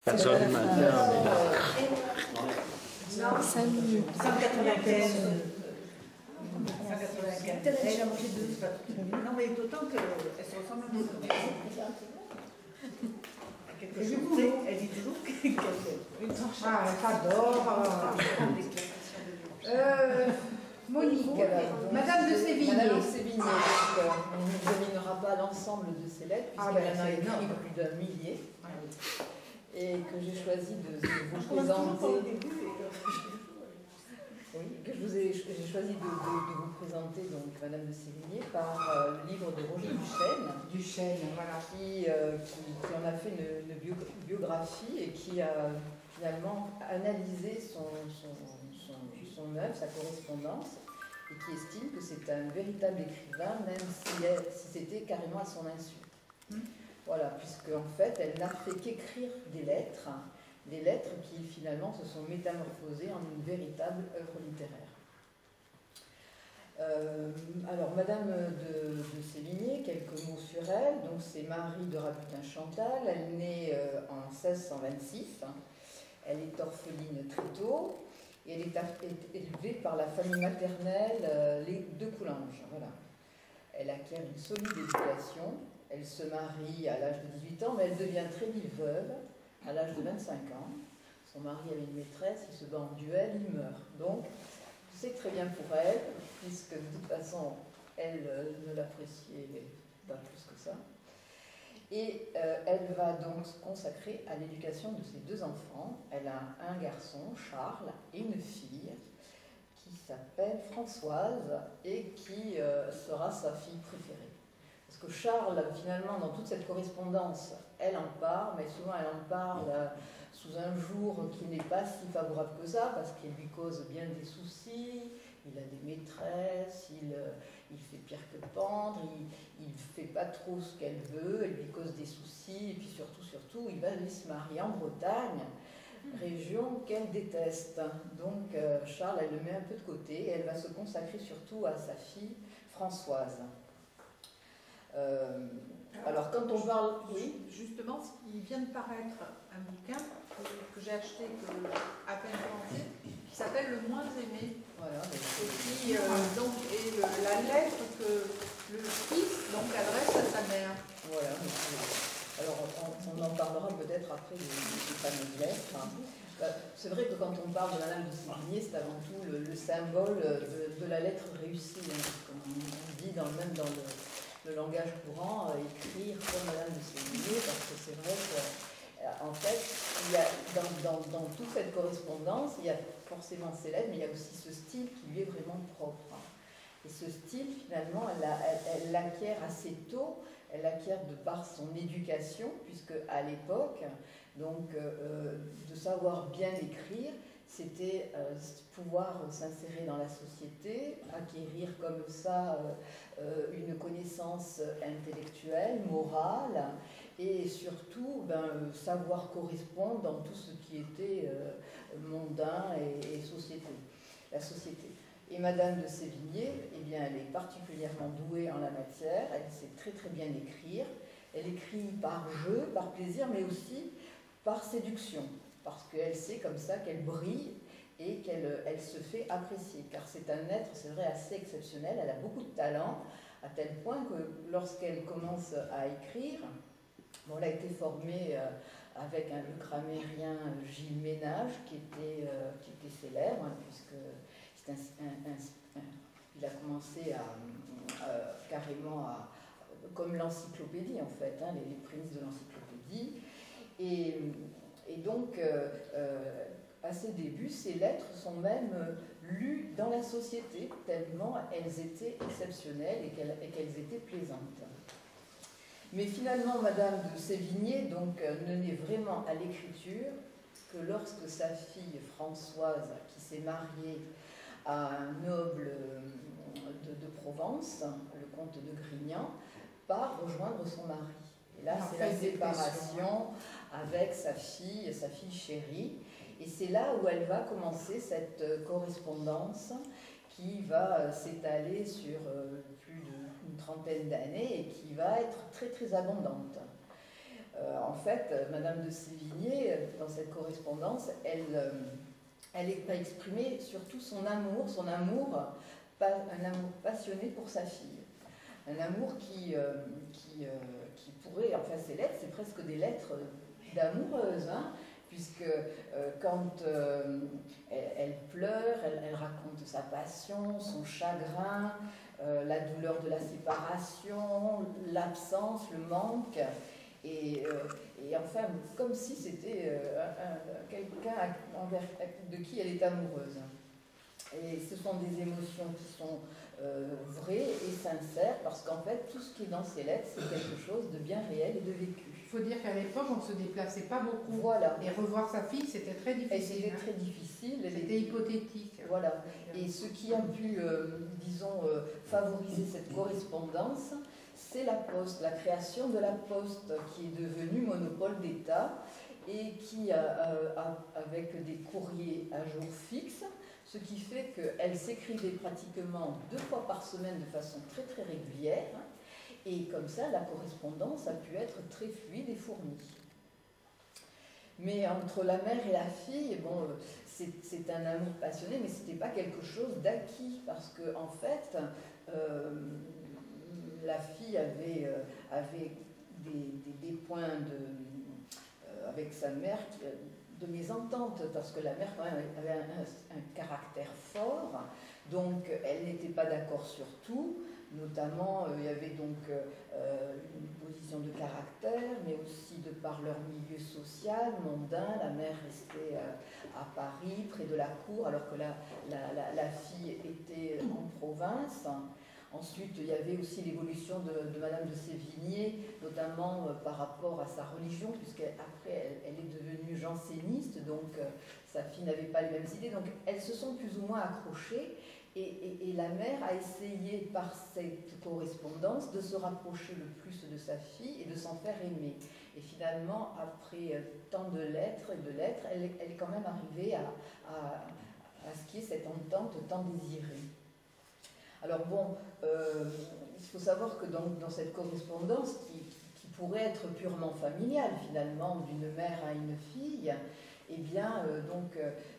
Personne maintenant. 5 minutes. 195. Elle a mangé deux. Non, mais d'autant qu'elle se ressemble un peu. Quelque chose. Elle dit toujours qu'elle Ah, j'adore. Monique, Madame de Sévigné. Madame de Sévigné, on n'examinera pas l'ensemble de ces lettres, puisqu'elle en a écrit plus d'un millier, et que j'ai choisi de vous présenter. Oui, j'ai choisi de vous présenter donc Madame de Sévigné par le livre de Roger Duchesne, voilà. qui en a fait une biographie et qui a finalement analysé son œuvre, sa correspondance, et qui estime que c'est un véritable écrivain, même si c'était carrément à son insu. Voilà, puisque en fait, elle n'a fait qu'écrire des lettres qui finalement se sont métamorphosées en une véritable œuvre littéraire. Alors, Madame de Sévigné, quelques mots sur elle. Donc, c'est Marie de Rabutin-Chantal. Elle est née en 1626. Elle est orpheline très tôt. Et elle est élevée par la famille maternelle, les de Coulanges. Voilà. Elle acquiert une solide éducation. Elle se marie à l'âge de 18 ans, mais elle devient très vite veuve à l'âge de 25 ans. Son mari avait une maîtresse, il se bat en duel, il meurt. Donc, c'est très bien pour elle, puisque de toute façon, elle ne l'appréciait pas plus que ça. Et elle va donc se consacrer à l'éducation de ses deux enfants. Elle a un garçon, Charles, et une fille qui s'appelle Françoise et qui sera sa fille préférée. Parce que Charles, finalement, dans toute cette correspondance, elle en parle, mais souvent elle en parle sous un jour qui n'est pas si favorable que ça, parce qu'il lui cause bien des soucis, il a des maîtresses, il fait pire que pendre, il ne fait pas trop ce qu'elle veut, elle lui cause des soucis, et puis surtout, il va aller se marier en Bretagne, région qu'elle déteste. Donc Charles, elle le met un peu de côté, et elle va se consacrer surtout à sa fille Françoise. Alors quand on parle... Oui, justement, il vient de paraître un bouquin que j'ai acheté à peine pensé, qui s'appelle Le moins aimé. Voilà, et qui donc est la lettre que le fils donc adresse à sa mère. Voilà. Alors on en parlera peut-être après des fameuses lettres. C'est vrai que quand on parle de Madame de Sévigné, c'est avant tout le symbole de la lettre réussie. Comme on dit même dans le langage courant, écrire comme Madame de Sévigné, parce que c'est vrai que en fait, il y a, dans toute cette correspondance, il y a forcément ces lettres, mais il y a aussi ce style qui lui est vraiment propre. Et ce style, finalement, elle l'acquiert assez tôt, elle l'acquiert de par son éducation, puisque à l'époque, donc, de savoir bien écrire, c'était pouvoir s'insérer dans la société, acquérir comme ça une connaissance intellectuelle, morale, et surtout savoir correspondre dans tout ce qui était mondain et la société. Et Madame de Sévigné, eh bien, elle est particulièrement douée en la matière, elle sait très très bien écrire, elle écrit par jeu, par plaisir, mais aussi par séduction, parce qu'elle sait comme ça qu'elle brille et qu'elle se fait apprécier, car c'est un être, c'est vrai, assez exceptionnel, elle a beaucoup de talent, à tel point que lorsqu'elle commence à écrire, bon, elle a été formée avec le grammairien Gilles Ménage, qui était célèbre, hein, puisque il a commencé carrément comme l'encyclopédie, en fait, hein, les prémices de l'encyclopédie. Et donc, à ses débuts, ces lettres sont même lues dans la société, tellement elles étaient exceptionnelles et qu'elles étaient plaisantes. Mais finalement, Madame de Sévigné donc, ne naît vraiment à l'écriture que lorsque sa fille Françoise, qui s'est mariée à un noble de Provence, le comte de Grignan, part rejoindre son mari. Et là, c'est la séparation avec sa fille chérie. Et c'est là où elle va commencer cette correspondance qui va s'étaler sur plus d'une trentaine d'années et qui va être très très abondante. En fait, Madame de Sévigné, dans cette correspondance, elle va exprimer surtout son amour un amour passionné pour sa fille. Un amour qui pourrait, enfin ces lettres, c'est presque des lettres d'amoureuse, hein, puisque quand elle pleure, elle raconte sa passion, son chagrin, la douleur de la séparation, l'absence, le manque, et enfin, comme si c'était quelqu'un de qui elle est amoureuse. Et ce sont des émotions qui sont vraies et sincères, parce qu'en fait, tout ce qui est dans ces lettres, c'est quelque chose de bien réel et de vécu. Il faut dire qu'à l'époque, on ne se déplaçait pas beaucoup. Voilà. Et revoir sa fille, c'était très difficile. Et c'était très difficile. C'était hypothétique. Voilà. Et ce qui a pu, disons, favoriser cette correspondance, c'est la Poste, la création de la Poste, qui est devenue monopole d'État et qui, avec des courriers à jour fixe, ce qui fait qu'elle s'écrivait pratiquement 2 fois par semaine de façon très très régulière, et comme ça la correspondance a pu être très fluide et fournie. Mais entre la mère et la fille, bon, c'est un amour passionné, mais ce n'était pas quelque chose d'acquis, parce que en fait, la fille avait des points avec sa mère de mésentente, parce que la mère quand même avait un caractère fort, donc elle n'était pas d'accord sur tout. Notamment, il y avait donc une position de caractère, mais aussi de par leur milieu social, mondain. La mère restait à Paris, près de la cour, alors que la fille était en province. Ensuite, il y avait aussi l'évolution de Madame de Sévigné, notamment par rapport à sa religion, puisqu'après, elle est devenue janséniste, donc sa fille n'avait pas les mêmes idées. Donc, elles se sont plus ou moins accrochées. Et la mère a essayé, par cette correspondance, de se rapprocher le plus de sa fille et de s'en faire aimer. Et finalement, après tant de lettres, elle est quand même arrivée à ce qui est cette entente tant désirée. Alors bon, il faut savoir que dans cette correspondance, qui pourrait être purement familiale finalement, d'une mère à une fille, eh bien,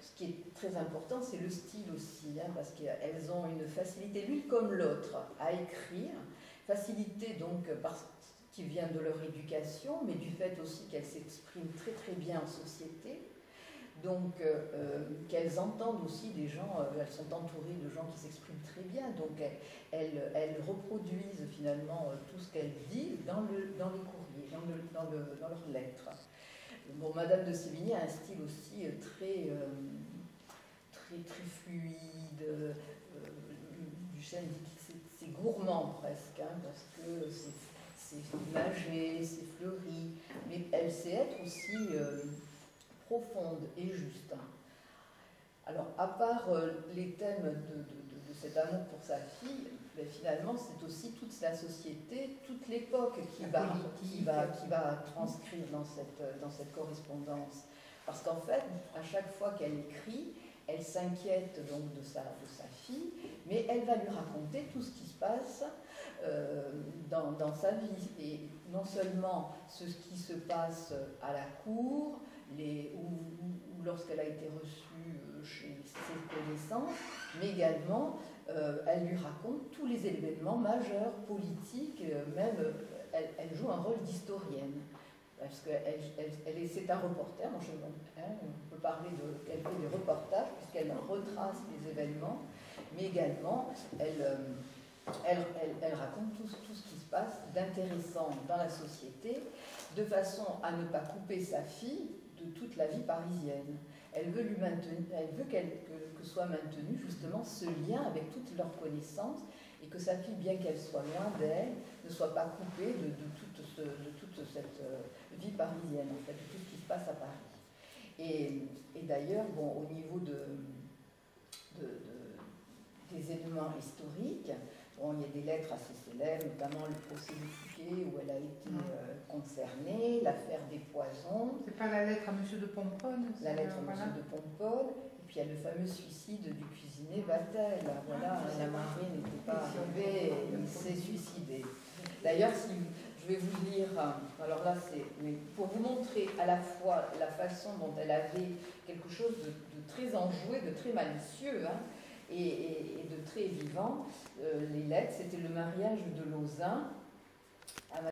ce qui est très important, c'est le style aussi, hein, parce qu'elles ont une facilité, l'une comme l'autre, à écrire, facilité donc qui vient de leur éducation, mais du fait aussi qu'elles s'expriment très très bien en société, donc qu'elles entendent aussi des gens, elles sont entourées de gens qui s'expriment très bien, donc elles reproduisent finalement tout ce qu'elles disent dans les courriers, dans leurs lettres. Bon, Madame de Sévigné a un style aussi très fluide. Duchesne dit que c'est gourmand presque, hein, parce que c'est imagé, c'est fleuri, mais elle sait être aussi profonde et juste. Alors, à part les thèmes de cet amour pour sa fille, mais finalement, c'est aussi toute la société, toute l'époque qui va transcrire dans cette correspondance. Parce qu'en fait, à chaque fois qu'elle écrit, elle s'inquiète donc de sa fille, mais elle va lui raconter tout ce qui se passe dans sa vie. Et non seulement ce qui se passe à la cour, ou lorsqu'elle a été reçue chez ses connaissances, mais également elle lui raconte tous les événements majeurs, politiques, même elle joue un rôle d'historienne, parce que c'est un reporter, on peut parler qu'elle fait des reportages, puisqu'elle retrace les événements, mais également elle raconte tout ce qui se passe d'intéressant dans la société, de façon à ne pas couper sa fille de toute la vie parisienne. Elle veut que soit maintenu justement ce lien avec toutes leurs connaissances, et que sa fille, bien qu'elle soit loin d'elle, ne soit pas coupée de toute cette vie parisienne, en fait, de tout ce qui se passe à Paris. Et d'ailleurs, bon, au niveau des événements historiques, bon, il y a des lettres assez célèbres, notamment le procès de Fouquet, où elle a été concernée, l'affaire des poisons. C'est pas la lettre à M. de Pomponne? La lettre à M. de Pomponne, et puis il y a le fameux suicide du cuisinier Vatel. Voilà, la mariée n'était pas arrivée et il s'est suicidé. D'ailleurs, je je vais vous lire, alors là c'est pour vous montrer à la fois la façon dont elle avait quelque chose de très enjoué, de très malicieux, et de très vivant. Les lettres, c'était le mariage de Lauzun,